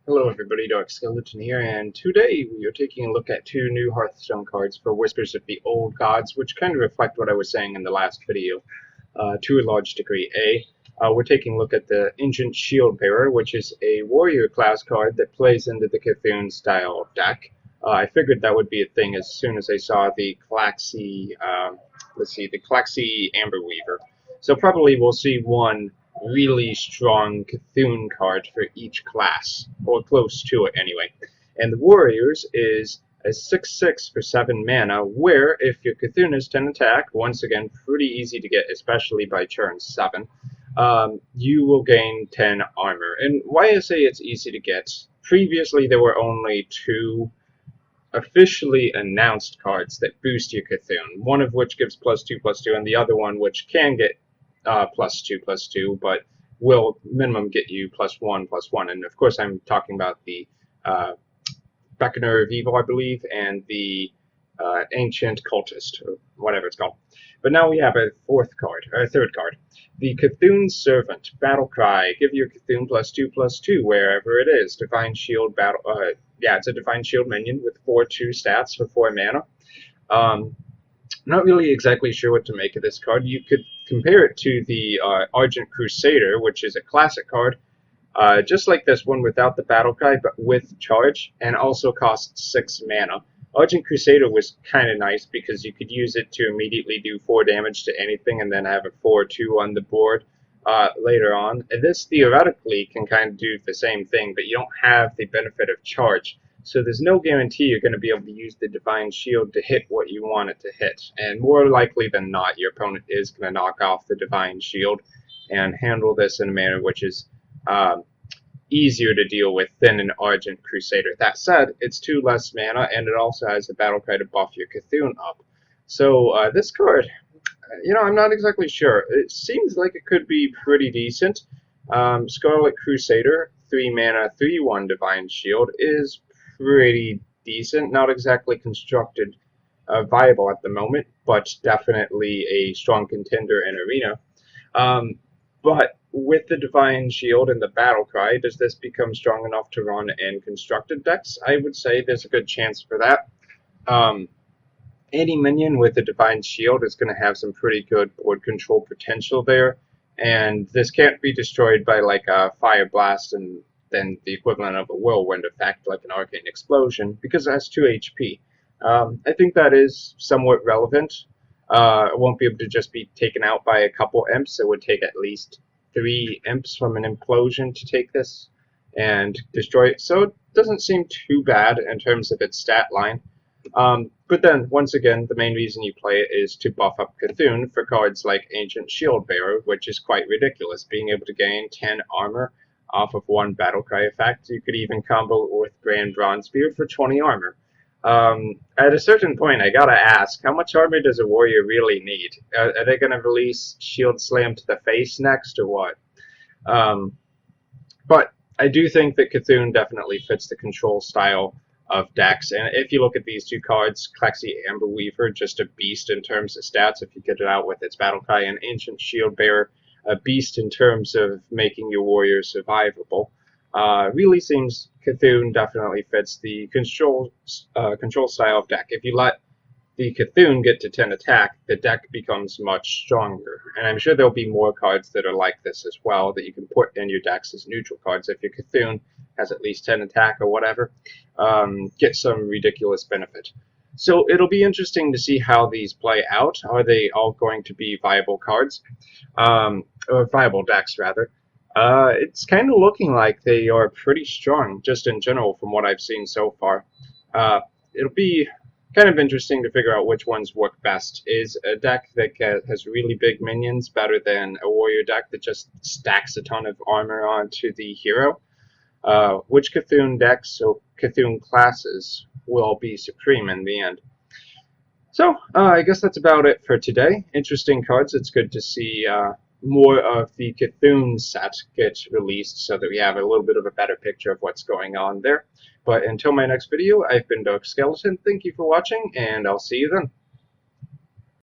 Hello everybody, Dark Skeleton here, and today we are taking a look at two new Hearthstone cards for Whispers of the Old Gods, which kind of reflect what I was saying in the last video, to a large degree. We're taking a look at the Ancient Shieldbearer, which is a warrior class card that plays into the Cthulhu style deck. I figured that would be a thing as soon as I saw the Klaxi, the Klaxi Amberweaver. So probably we'll see one really strong Cthulhu card for each class, or close to it anyway. And the Warriors is a 6/6 for 7 mana, where if your Cthulhu is 10 attack, once again, pretty easy to get, especially by turn 7, you will gain 10 armor. And why I say it's easy to get, previously there were only two officially announced cards that boost your Cthulhu, one of which gives +2/+2, and the other one which can get +2/+2, but will minimum get you +1/+1. And of course, I'm talking about the uh, Beckoner of Evil, I believe, and the Ancient Cultist, or whatever it's called. But now we have a third card. The Cthulhu Servant, Battle Cry. Give your Cthulhu +2/+2 wherever it is. Divine Shield Battle. Yeah, it's a Divine Shield minion with 4/2 stats for 4 mana. Not really exactly sure what to make of this card. You could compare it to the Argent Crusader, which is a classic card, just like this one without the battle cry, but with charge, and also costs 6 mana. Argent Crusader was kind of nice because you could use it to immediately do 4 damage to anything and then have a 4/2 on the board later on. And this theoretically can kind of do the same thing, but you don't have the benefit of charge. So there's no guarantee you're going to be able to use the Divine Shield to hit what you want it to hit. And more likely than not, your opponent is going to knock off the Divine Shield and handle this in a manner which is easier to deal with than an Argent Crusader. That said, it's 2 less mana, and it also has a battle cry to buff your Cthulhu up. So this card, I'm not exactly sure. It seems like it could be pretty decent. Scarlet Crusader, 3 mana, 3/1 Divine Shield, is pretty decent. Not exactly constructed viable at the moment, but definitely a strong contender in Arena. But with the Divine Shield and the Battle Cry, does this become strong enough to run in constructed decks? I would say there's a good chance for that. Um, any minion with a Divine Shield is going to have some pretty good board control potential there, and this can't be destroyed by like a Fire Blast and then the equivalent of a Whirlwind effect, like an Arcane Explosion, because it has 2 HP. I think that is somewhat relevant. It won't be able to just be taken out by a couple imps. It would take at least 3 imps from an implosion to take this and destroy it. So it doesn't seem too bad in terms of its stat line. But then, once again, the main reason you play it is to buff up Cthulhu for cards like Ancient Shieldbearer, which is quite ridiculous. Being able to gain 10 armor off of 1 Battlecry effect. You could even combo it with Grand Bronzebeard for 20 armor. At a certain point, I gotta ask, how much armor does a warrior really need? Are they gonna release Shield Slam to the face next, or what? Um, but I do think that Cthulhu definitely fits the control style of decks. And if you look at these two cards, Klaxi Amberweaver, just a beast in terms of stats if you get it out with its battle cry, and Ancient Shieldbearer, a beast in terms of making your warriors survivable. Really seems Cthulhu definitely fits the control style of deck. If you let the Cthulhu get to 10 attack, the deck becomes much stronger. And I'm sure there'll be more cards that are like this as well that you can put in your decks as neutral cards. If your Cthulhu has at least 10 attack or whatever, get some ridiculous benefit. So it'll be interesting to see how these play out. Are they all going to be viable cards? Or viable decks, rather. It's kind of looking like they are pretty strong, just in general, from what I've seen so far. It'll be kind of interesting to figure out which ones work best. Is a deck that has really big minions better than a warrior deck that just stacks a ton of armor onto the hero? Which Cthulhu decks or Cthulhu classes will be supreme in the end? So, I guess that's about it for today. Interesting cards. It's good to see more of the Cthulhu set get released so that we have a little bit of a better picture of what's going on there. But until my next video, I've been Dark Skeleton. Thank you for watching, and I'll see you then.